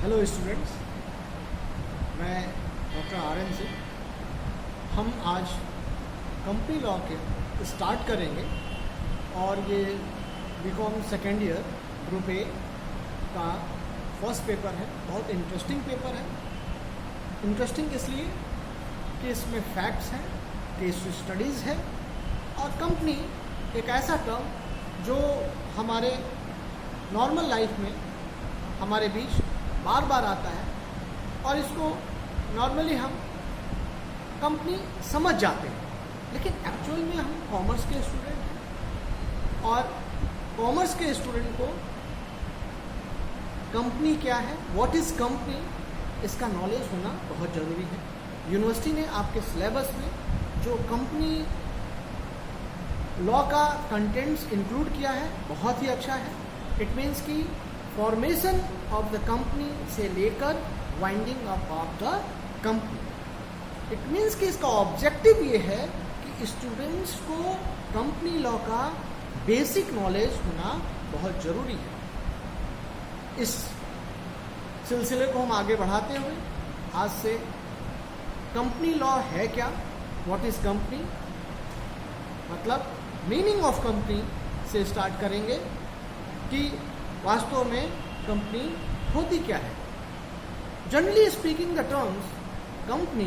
Hello students, मैं doctor R N. Singh. हम आज कंपनी लॉ के स्टार्ट करेंगे और ये BCom second year group A का फर्स्ट पेपर है। बहुत इंटरेस्टिंग पेपर है। इंटरेस्टिंग इसलिए कि इसमें फैक्ट्स हैं, केस स्टडीज़ है और कंपनी एक ऐसा टर्म जो हमारे नॉर्मल लाइफ में हमारे बीच बार बार आता है और इसको नॉर्मली हम कंपनी समझ जाते हैं, लेकिन एक्चुअल में हम कॉमर्स के स्टूडेंट हैं और कॉमर्स के स्टूडेंट को कंपनी क्या है, व्हाट इज़ कंपनी, इसका नॉलेज होना बहुत ज़रूरी है। यूनिवर्सिटी ने आपके सिलेबस में जो कंपनी लॉ का कंटेंट्स इंक्लूड किया है बहुत ही अच्छा है। इट मीन्स कि फॉर्मेशन ऑफ द कंपनी से लेकर winding up of the company. It means कि इसका ऑब्जेक्टिव ये है कि स्टूडेंट्स को कंपनी लॉ का बेसिक नॉलेज होना बहुत ज़रूरी है। इस सिलसिले को हम आगे बढ़ाते हुए आज से कंपनी लॉ है क्या, व्हाट इज़ कंपनी, मतलब मीनिंग ऑफ कंपनी से स्टार्ट करेंगे कि वास्तव में कंपनी होती क्या है। Generally speaking the terms company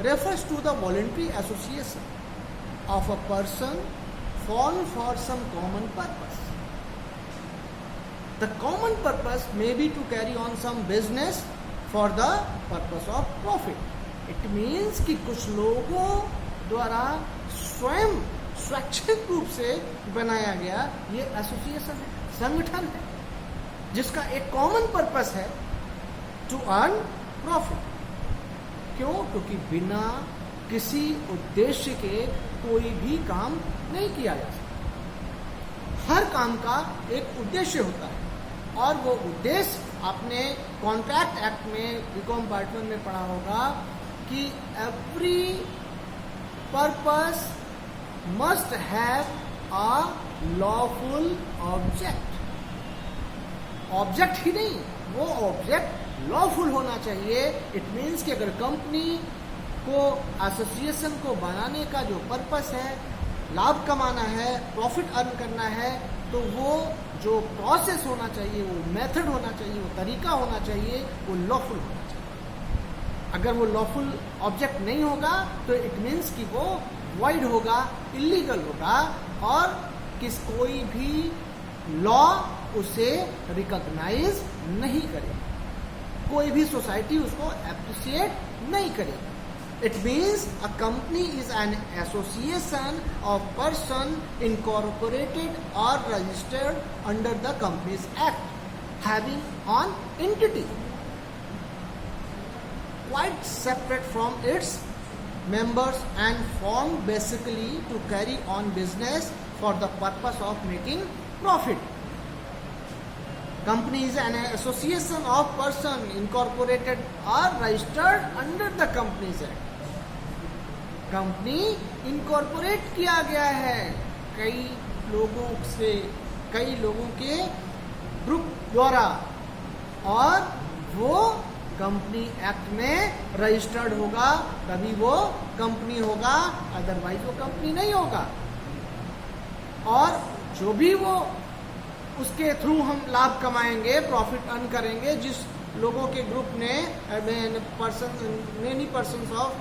refers to the voluntary association of a person formed for some common purpose. The common purpose may be to carry on some business for the purpose of profit. It means कि कुछ लोगों द्वारा स्वयं स्वैच्छिक रूप से बनाया गया ये एसोसिएशन है, संगठन है, जिसका एक कॉमन पर्पस है टू अर्न प्रॉफिट। क्यों? क्योंकि बिना किसी उद्देश्य के कोई भी काम नहीं किया जा सकता। हर काम का एक उद्देश्य होता है और वो उद्देश्य आपने कॉन्ट्रैक्ट एक्ट में बीकॉम पार्ट 1 में पढ़ा होगा कि every purpose must have a lawful object. Object ही नहीं, वो ऑब्जेक्ट लॉफुल होना चाहिए। इट मीन्स कि अगर कंपनी को एसोसिएशन को बनाने का जो पर्पस है, लाभ कमाना है, प्रॉफिट अर्न करना है, तो वो जो प्रोसेस होना चाहिए, वो मेथड होना चाहिए, वो तरीका होना चाहिए, वो लॉफुल होना चाहिए। अगर वो लॉफुल ऑब्जेक्ट नहीं होगा तो इट मीन्स कि वो वाइड होगा, इलीगल होगा और कोई भी लॉ उसे रिकॉग्नाइज नहीं करेगी, कोई भी सोसाइटी उसको एप्रिशिएट नहीं करेगी। It means a company is an association of person incorporated or registered under the Companies Act, having an entity quite separate from its members and formed basically to carry on business for the purpose of making profit. Company is an association of person incorporated or registered under the Companies Act. Company incorporate किया गया है कई लोगों के group द्वारा और वो company act में रजिस्टर्ड होगा, तभी वो कंपनी होगा, अदरवाइज वो कंपनी नहीं होगा। और जो भी वो उसके थ्रू हम लाभ कमाएंगे, प्रॉफिट अर्न करेंगे, जिस लोगों के ग्रुप ने मेनी पर्सन्स ऑफ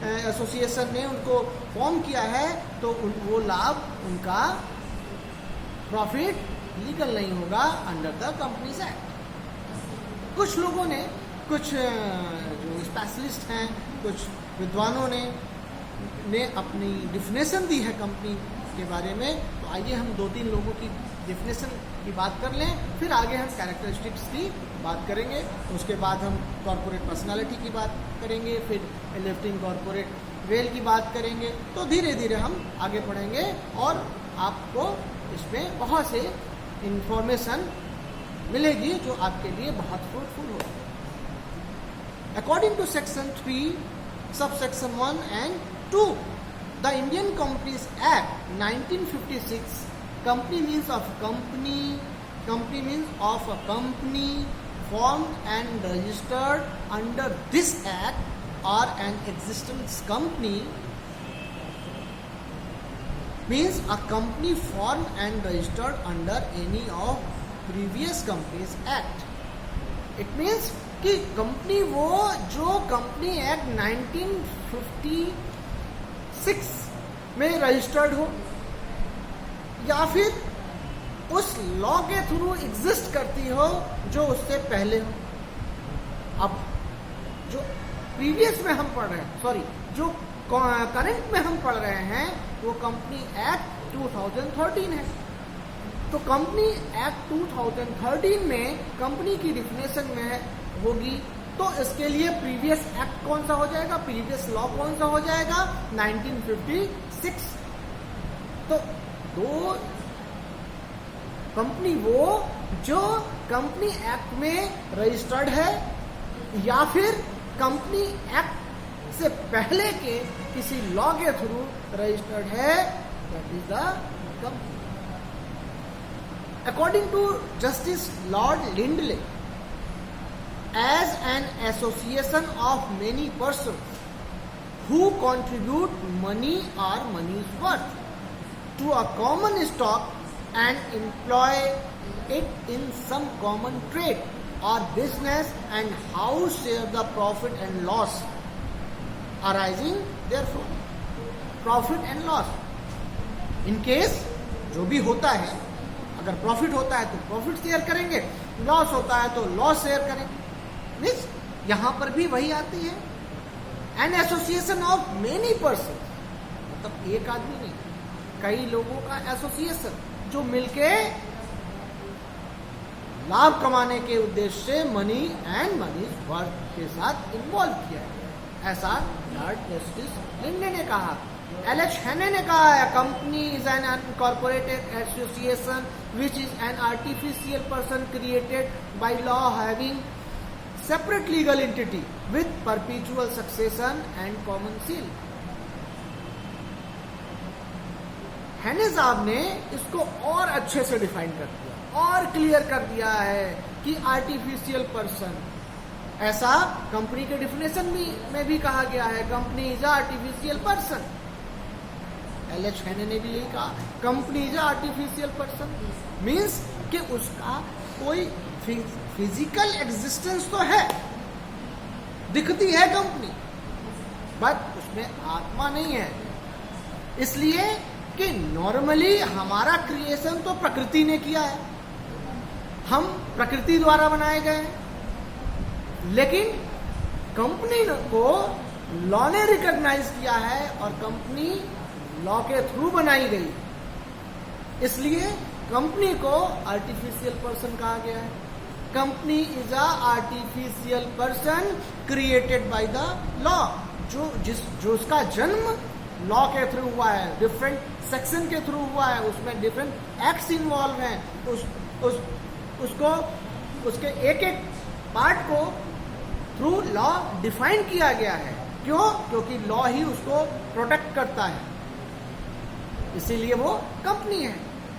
एसोसिएशन ने उनको फॉर्म किया है, तो वो लाभ, उनका प्रॉफिट लीगल नहीं होगा अंडर द कंपनीज एक्ट। कुछ लोगों ने, कुछ जो स्पेशलिस्ट हैं, कुछ विद्वानों ने अपनी डिफिनेशन दी है कंपनी के बारे में। तो आइए हम 2-3 लोगों की डिफिनेशन की बात कर लें, फिर आगे हम कैरेक्टरिस्टिक्स की बात करेंगे, उसके बाद हम कॉर्पोरेट पर्सनालिटी की बात करेंगे, फिर लिफ्टिंग कॉर्पोरेट वेल की बात करेंगे। तो धीरे धीरे हम आगे बढ़ेंगे और आपको इसमें बहुत से इंफॉर्मेशन मिलेगी जो आपके लिए बहुत फ्रूटफुल होगी। According to section 3 subsection 1 and 2 the Indian companies act 1956, company means of company means of a company formed and registered under this act or an existing company means a company formed and registered under any of previous companies act. It means कि company वो जो company act 1956 में registered हो या फिर उस law के through exist करती हो जो उससे पहले हो. अब जो प्रीवियस में हम पढ़ रहे हैं, सॉरी, जो करंट में हम पढ़ रहे हैं वो कंपनी एक्ट 2013 है. तो कंपनी एक्ट 2013 में कंपनी की डिफिनेशन में होगी तो इसके लिए प्रीवियस एक्ट कौन सा हो जाएगा, प्रीवियस लॉ कौन सा हो जाएगा, 1956. तो दो कंपनी वो जो कंपनी एक्ट में रजिस्टर्ड है या फिर कंपनी एक्ट से पहले के किसी लॉ के थ्रू रजिस्टर्ड है, that is the company. According to justice lord Lindley, as an association of many persons who contribute money or money's worth to a common stock and employ it in some common trade or business and how share the profit and loss arising therefore. Profit and loss. In case जो भी होता है, अगर profit होता है तो profit share करेंगे, loss होता है तो लॉस शेयर करेंगे. मीन्स यहां पर भी वही आती है, an association of many person, मतलब एक आदमी नहीं, कई लोगों का एसोसिएशन जो मिलके लाभ कमाने के उद्देश्य से मनी एंड मनी वर्थ के साथ इन्वॉल्व किया गया, ऐसा लॉर्ड जस्टिस लिंडे ने कहा. एलेक्स हेने ने कहा है company is an unincorporated association which is an artificial person created by law having separate legal entity with perpetual succession and common seal. हैने साहब ने इसको और अच्छे से डिफाइन कर दिया और क्लियर कर दिया है कि आर्टिफिशियल पर्सन, ऐसा कंपनी के डिफिनेशन में भी कहा गया है, company is artificial person. Alex हैने ने भी यही कहा, company is artificial person means कि उसका कोई फिजिकल एग्जिस्टेंस तो है, दिखती है कंपनी, बट उसमें आत्मा नहीं है. इसलिए कि नॉर्मली हमारा क्रिएशन तो प्रकृति ने किया है, हम प्रकृति द्वारा बनाए गए हैं, लेकिन कंपनी को लॉ ने रिकॉग्नाइज किया है और कंपनी लॉ के थ्रू बनाई गई, इसलिए कंपनी को आर्टिफिशियल पर्सन कहा गया है. Company is a artificial person created by the law, जो उसका जन्म लॉ के थ्रू हुआ है, डिफरेंट सेक्शन के थ्रू हुआ है, उसमें डिफरेंट एक्ट्स इन्वॉल्व हैं, उसको उसके एक एक पार्ट को थ्रू लॉ डिफाइन किया गया है. क्यों? क्योंकि लॉ ही उसको प्रोटेक्ट करता है, इसीलिए वो कंपनी है.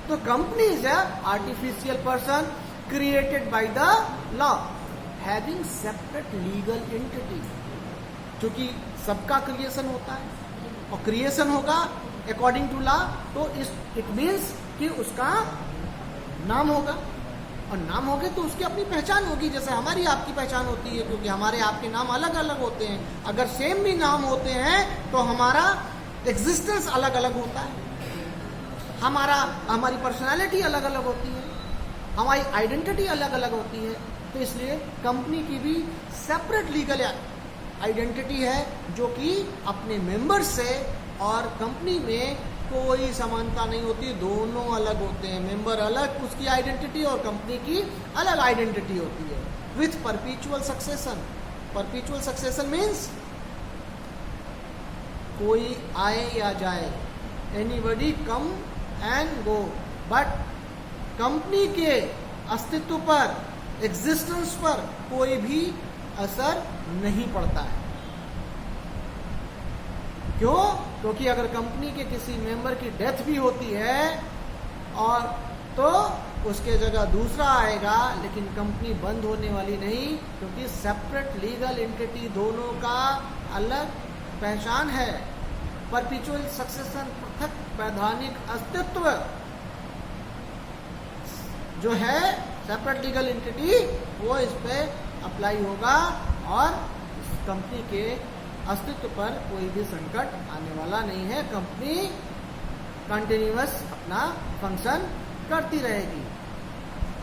तो company is a artificial person created by the law having separate legal entity. क्योंकि सबका क्रिएशन होता है और क्रिएशन होगा अकॉर्डिंग टू लॉ, तो इट मीन्स कि उसका नाम होगा और नाम होगे तो उसकी अपनी पहचान होगी, जैसे हमारी आपकी पहचान होती है, क्योंकि हमारे आपके नाम अलग अलग होते हैं. अगर सेम भी नाम होते हैं तो हमारा एग्जिस्टेंस अलग अलग होता है, हमारी पर्सनालिटी अलग अलग होती है, हमारी आइडेंटिटी अलग अलग होती है. तो इसलिए कंपनी की भी सेपरेट लीगल आइडेंटिटी है जो कि अपने मेंबर से, और कंपनी में कोई समानता नहीं होती, दोनों अलग होते हैं, मेंबर अलग उसकी आइडेंटिटी और कंपनी की अलग आइडेंटिटी होती है. With perpetual succession. Perpetual succession means कोई आए या जाए, anybody come and go, but company के अस्तित्व पर, एग्जिस्टेंस पर कोई भी असर नहीं पड़ता है. क्यों? क्योंकि अगर कंपनी के किसी मेंबर की डेथ भी होती है और तो उसके जगह दूसरा आएगा, लेकिन कंपनी बंद होने वाली नहीं, क्योंकि सेपरेट लीगल एंटिटी दोनों का अलग पहचान है। परपेचुअल सक्सेशन, पृथक वैधानिक अस्तित्व जो है सेपरेट लीगल एंटिटी, वो इस पे अप्लाई होगा और कंपनी के अस्तित्व पर कोई भी संकट आने वाला नहीं है। कंपनी कंटिन्यूअस अपना फंक्शन करती रहेगी।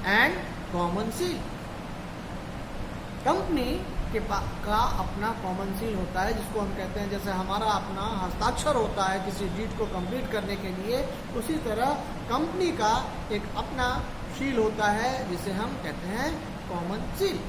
एंड कॉमन सील, कंपनी का अपना कॉमन सील होता है, जिसको हम कहते हैं, जैसे हमारा अपना हस्ताक्षर होता है किसी डीड को कंप्लीट करने के लिए, उसी तरह कंपनी का एक अपना सील होता है जिसे हम कहते हैं कॉमन सील।